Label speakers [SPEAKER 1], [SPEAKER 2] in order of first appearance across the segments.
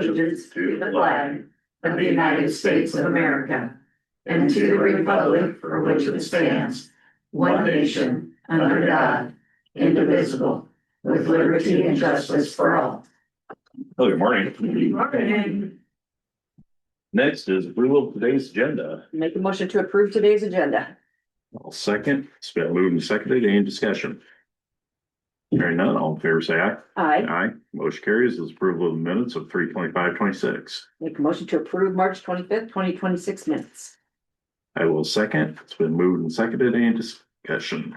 [SPEAKER 1] allegiance to the flag of the United States of America and to the republic for which it stands, one nation, under God, indivisible, with liberty and justice for all.
[SPEAKER 2] Well, good morning.
[SPEAKER 1] Good morning.
[SPEAKER 2] Next is approval of today's agenda.
[SPEAKER 3] Make a motion to approve today's agenda.
[SPEAKER 2] I'll second. It's been moved and seconded. Any discussion? Hearing none, all in favor say aye.
[SPEAKER 3] Aye.
[SPEAKER 2] Aye. Motion carries. Is approval of the minutes of 3/25/26.
[SPEAKER 3] Make a motion to approve March 25th, 2026 minutes.
[SPEAKER 2] I will second. It's been moved and seconded. Any discussion?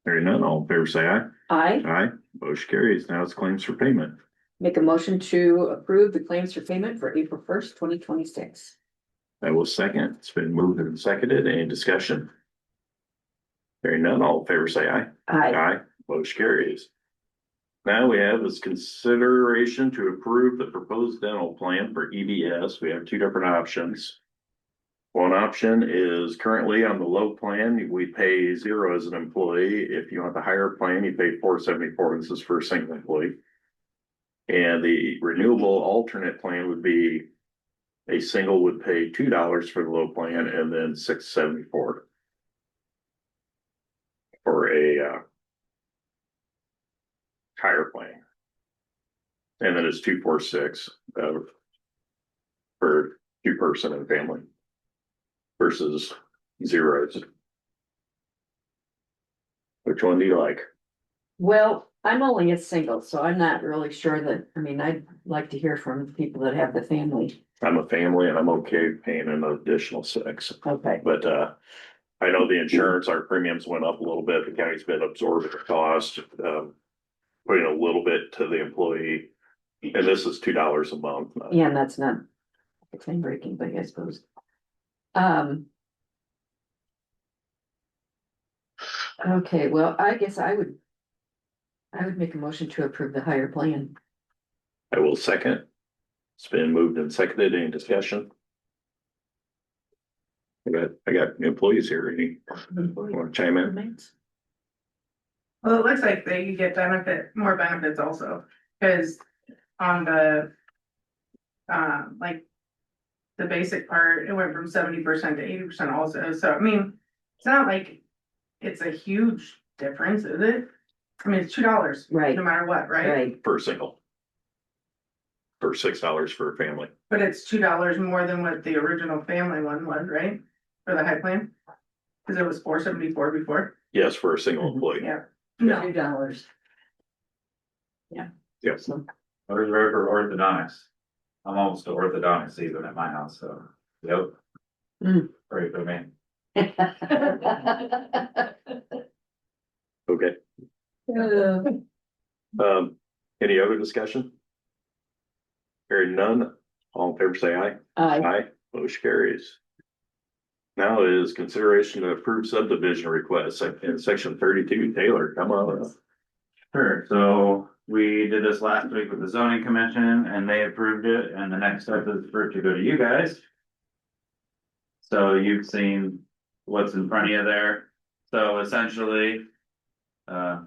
[SPEAKER 2] Hearing none, all in favor say aye.
[SPEAKER 3] Aye.
[SPEAKER 2] Aye. Motion carries. Now it's claims for payment.
[SPEAKER 3] Make a motion to approve the claims for payment for April 1st, 2026.
[SPEAKER 2] I will second. It's been moved and seconded. Any discussion? Hearing none, all in favor say aye.
[SPEAKER 3] Aye.
[SPEAKER 2] Aye. Motion carries. Now we have is consideration to approve the proposed dental plan for EBS. We have two different options. One option is currently on the low plan, we pay 0 as an employee. If you want the higher plan, you pay $474. This is for a single employee. And the renewable alternate plan would be a single would pay $2 for the low plan and then $674 for a higher plan. And then it's $246 for 2-person and family versus 0s. Which one do you like?
[SPEAKER 3] Well, I'm only a single, so I'm not really sure that, I'd like to hear from people that have the family.
[SPEAKER 2] I'm a family and I'm okay paying an additional $6.
[SPEAKER 3] Okay.
[SPEAKER 2] But I know the insurance, our premiums went up a little bit. The county's been absorbing the cost, putting a little bit to the employee. And this is $2 a month.
[SPEAKER 3] Yeah, and that's not claim breaking, but I suppose. Okay, well, I guess I would make a motion to approve the higher plan.
[SPEAKER 2] I will second. It's been moved and seconded. Any discussion? I got employees here. Any want to chime in?
[SPEAKER 1] Well, it looks like they get more benefits also, because on the, like, the basic part, it went from 70% to 80% also, so, it's not like it's a huge difference, is it? It's $2.
[SPEAKER 3] Right.
[SPEAKER 1] No matter what, right?
[SPEAKER 3] Right,
[SPEAKER 2] For a single. For $6 for a family.
[SPEAKER 1] But it's $2 more than what the original family one was, right? For the high plan? Cause it was $474 before.
[SPEAKER 2] Yes, for a single
[SPEAKER 3] Mhm.
[SPEAKER 2] employee.
[SPEAKER 1] Yeah. No,
[SPEAKER 3] $2.
[SPEAKER 2] Yes.
[SPEAKER 4] Where's the road for orthodontics? I'm almost to orthodontic season at my house, so, yep.
[SPEAKER 3] Mm.
[SPEAKER 4] Great for me.
[SPEAKER 2] Okay. Any other discussion? Hearing none, all in favor say aye.
[SPEAKER 3] Aye.
[SPEAKER 2] Aye, motion carries. Now is consideration to approve subdivision requests in section 32. Taylor, come on.
[SPEAKER 4] Sure, so we did this last week with the zoning commission and they approved it, and the next step is for it to go to you guys. So you've seen what's in front of you there. So essentially, the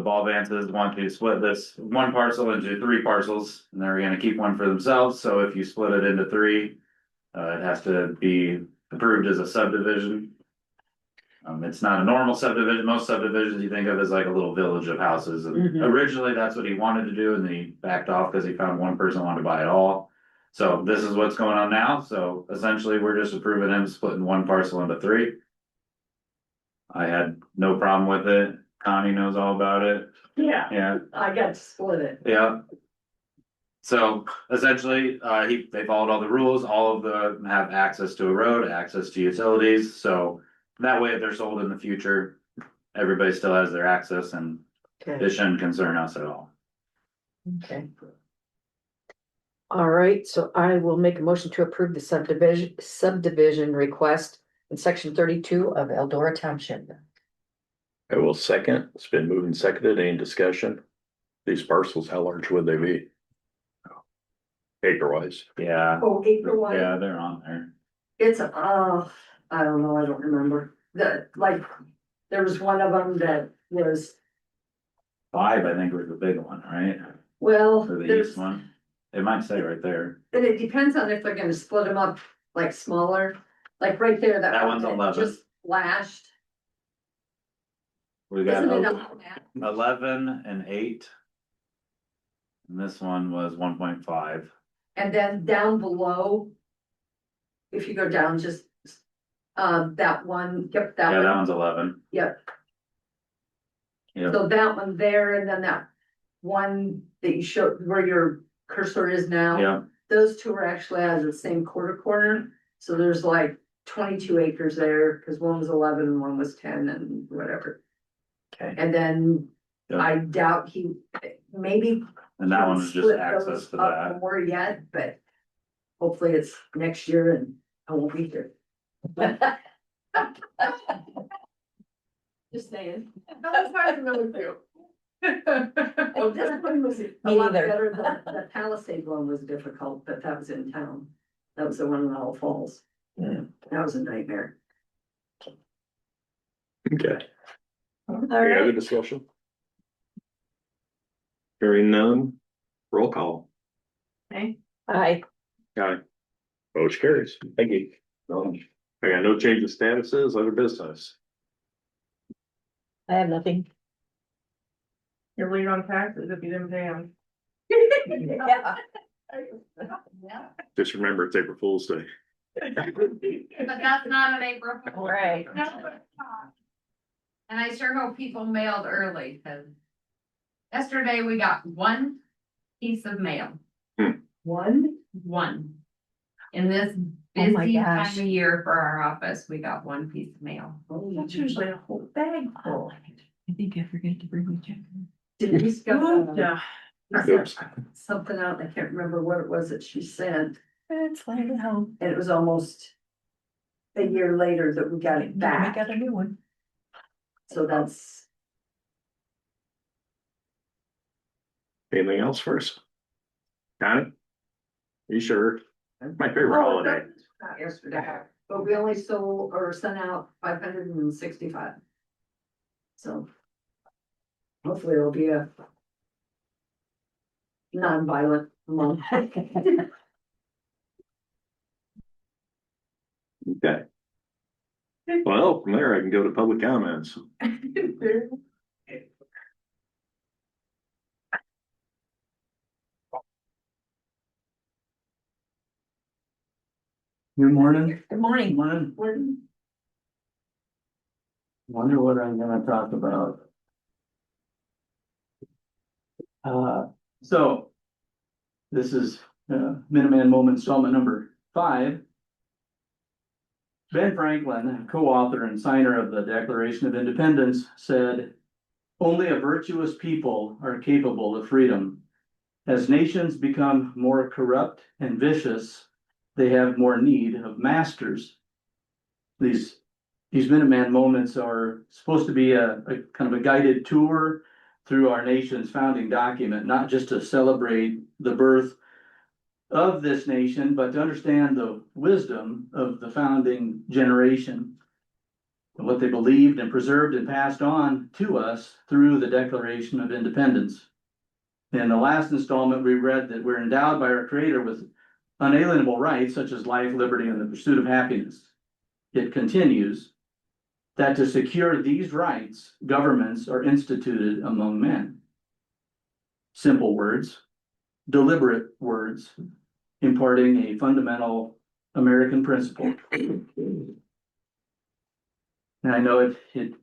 [SPEAKER 4] ball vances want to split this one parcel into 3 parcels, and they're gonna keep one for themselves, so if you split it into 3, it has to be approved as a subdivision. It's not a normal subdivision. Most subdivisions you think of as like a little village of houses. And
[SPEAKER 3] Mhm.
[SPEAKER 4] originally, that's what he wanted to do, and then he backed off because he found one person wanted to buy it all. So this is what's going on now. So essentially, we're just approving him splitting one parcel into 3. I had no problem with it. Connie knows all about it.
[SPEAKER 3] Yeah,
[SPEAKER 4] Yeah,
[SPEAKER 3] I got to split it.
[SPEAKER 4] yeah. So essentially, they followed all the rules. All of them have access to a road, access to utilities. So that way, if they're sold in the future, everybody still has their access, and
[SPEAKER 3] Okay,
[SPEAKER 4] it shouldn't concern us at all.
[SPEAKER 3] okay. All right, so I will make a motion to approve the subdivision request in section 32 of Eldora Township.
[SPEAKER 2] I will second. It's been moved and seconded. Any discussion? These parcels, how large would they be? Acre wise?
[SPEAKER 4] Yeah,
[SPEAKER 5] Oh, April one,
[SPEAKER 4] yeah, they're on there.
[SPEAKER 5] it's, I don't know, I don't remember, there was one of them that was,
[SPEAKER 4] 5, I think, was the big one, right?
[SPEAKER 5] Well,
[SPEAKER 4] for the
[SPEAKER 5] there's,
[SPEAKER 4] east one. It might say right there.
[SPEAKER 5] and it depends on if they're gonna split them up like smaller, like right there, that.
[SPEAKER 4] That one's
[SPEAKER 5] one
[SPEAKER 4] 11.
[SPEAKER 5] Just flashed.
[SPEAKER 4] We got
[SPEAKER 5] Isn't it on that?
[SPEAKER 4] 11 and 8. And this one was 1.5.
[SPEAKER 5] And then down below. If you go down, just, that one, yep,
[SPEAKER 4] Yeah,
[SPEAKER 5] that
[SPEAKER 4] that
[SPEAKER 5] one,
[SPEAKER 4] one's 11.
[SPEAKER 5] yep,
[SPEAKER 4] Yep.
[SPEAKER 5] so that one there, and then that one that you showed where your cursor is now.
[SPEAKER 4] Yeah,
[SPEAKER 5] Those two are actually out of the same quarter corner, so there's like 22 acres there, cause one was 11 and one was 10 and whatever.
[SPEAKER 3] Okay.
[SPEAKER 5] And then
[SPEAKER 4] Yeah.
[SPEAKER 5] I doubt maybe.
[SPEAKER 4] and that one was just
[SPEAKER 5] split
[SPEAKER 4] access
[SPEAKER 5] those
[SPEAKER 4] to
[SPEAKER 5] up
[SPEAKER 4] that.
[SPEAKER 5] More yet, but hopefully it's next year and I won't be here. Just saying.
[SPEAKER 1] That's nice to know too.
[SPEAKER 5] Oh, this one was a
[SPEAKER 3] Me
[SPEAKER 5] lot
[SPEAKER 3] neither.
[SPEAKER 5] better. The Palisade one was difficult, but that was in town. That was the one in All Falls.
[SPEAKER 3] Yeah.
[SPEAKER 5] That was a nightmare.
[SPEAKER 2] Okay.
[SPEAKER 3] All
[SPEAKER 2] Any other
[SPEAKER 3] right,
[SPEAKER 2] discussion? Hearing none, roll call.
[SPEAKER 1] Okay,
[SPEAKER 3] aye,
[SPEAKER 2] Aye. Motion carries. Thank you. I got no change of statuses, other business.
[SPEAKER 3] I have nothing.
[SPEAKER 1] you're late on taxes if you didn't pay them.
[SPEAKER 3] Yeah.
[SPEAKER 2] Just remember, it's April Fool's Day.
[SPEAKER 6] But that's not an April. Fool's.
[SPEAKER 3] Right.
[SPEAKER 6] No, it's not. And I sure hope people mailed early, cause yesterday we got one piece of mail,
[SPEAKER 5] One?
[SPEAKER 6] one. In this
[SPEAKER 3] Oh my
[SPEAKER 6] busy
[SPEAKER 3] gosh.
[SPEAKER 6] time of year for our office, we got one piece of mail.
[SPEAKER 1] That's usually a whole bag full.
[SPEAKER 3] I think I forgot to bring my check.
[SPEAKER 5] Denise got
[SPEAKER 1] Yeah.
[SPEAKER 2] Oops.
[SPEAKER 5] something out. I can't remember what it was that she sent.
[SPEAKER 3] It's like at home.
[SPEAKER 5] And it was almost a year later that we got it
[SPEAKER 3] We
[SPEAKER 5] back.
[SPEAKER 3] got a new one.
[SPEAKER 5] So that's,
[SPEAKER 2] Anything else first? Got it? You sure? My favorite holiday.
[SPEAKER 5] not yesterday, but we only sold or sent out 565. So. Hopefully it'll be a. Non-violent month.
[SPEAKER 2] Okay. Well, from there I can go to public comments.
[SPEAKER 7] Good morning.
[SPEAKER 3] Good morning.
[SPEAKER 7] Morning.
[SPEAKER 5] We're-
[SPEAKER 7] Wonder what I'm gonna talk about. So. This is, Minuteman Moment installment number 5. Ben Franklin, co-author and signer of the Declaration of Independence, said, "Only a virtuous people are capable of freedom. As nations become more corrupt and vicious, they have more need of masters." These Minuteman moments are supposed to be a kind of a guided tour through our nation's founding document, not just to celebrate the birth of this nation, but to understand the wisdom of the founding generation, and what they believed and preserved and passed on to us through the Declaration of Independence. In the last installment, we read that we're endowed by our Creator with unalienable rights such as life, liberty, and the pursuit of happiness. It continues that to secure these rights, governments are instituted among men. Simple words, deliberate words, imparting a fundamental American principle. And I know it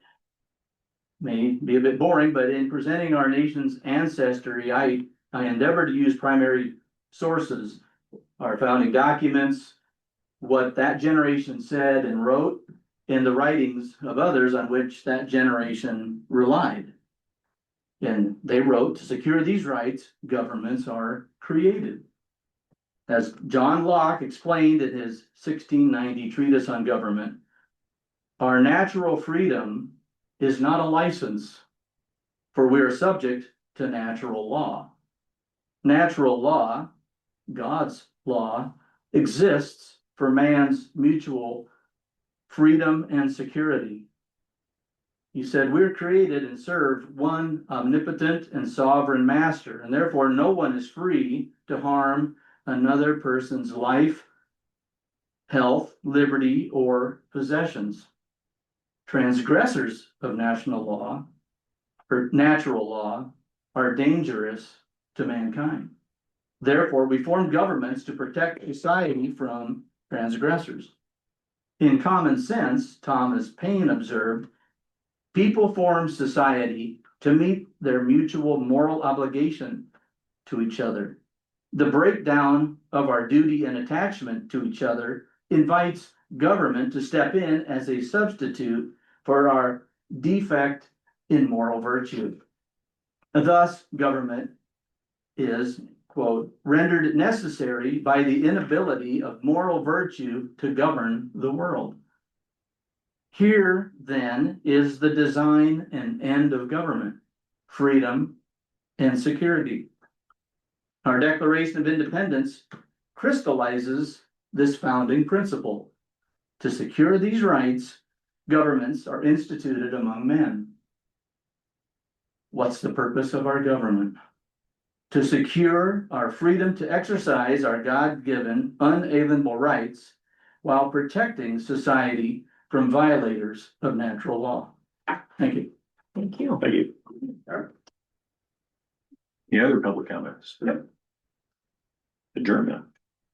[SPEAKER 7] may be a bit boring, but in presenting our nation's ancestry, I endeavor to use primary sources, our founding documents, what that generation said and wrote, and the writings of others on which that generation relied. And they wrote, to secure these rights, governments are created. As John Locke explained in his 1690 treatise on government, our natural freedom is not a license, for we are subject to natural law. Natural law, God's law, exists for man's mutual freedom and security. He said, we're created and serve one omnipotent and sovereign master, and therefore no one is free to harm another person's life, health, liberty, or possessions. Transgressors of national law or natural law are dangerous to mankind. Therefore, we form governments to protect society from transgressors. In common sense, Thomas Paine observed, people form society to meet their mutual moral obligation to each other. The breakdown of our duty and attachment to each other invites government to step in as a substitute for our defect in moral virtue. Thus, government is, quote, rendered necessary by the inability of moral virtue to govern the world. Here, then, is the design and end of government: freedom and security. Our Declaration of Independence crystallizes this founding principle. To secure these rights, governments are instituted among men. What's the purpose of our government? To secure our freedom to exercise our God-given, unalienable rights while protecting society from violators of natural law. Thank you.
[SPEAKER 3] Thank you.
[SPEAKER 2] Thank you. Any other public comments?
[SPEAKER 7] Yep.
[SPEAKER 2] Adjournment.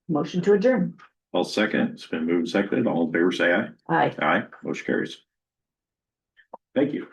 [SPEAKER 3] Motion to adjourn.
[SPEAKER 2] I'll second. It's been moved and seconded. All in favor, say aye.
[SPEAKER 3] Aye.
[SPEAKER 2] Aye. Motion carries. Thank you.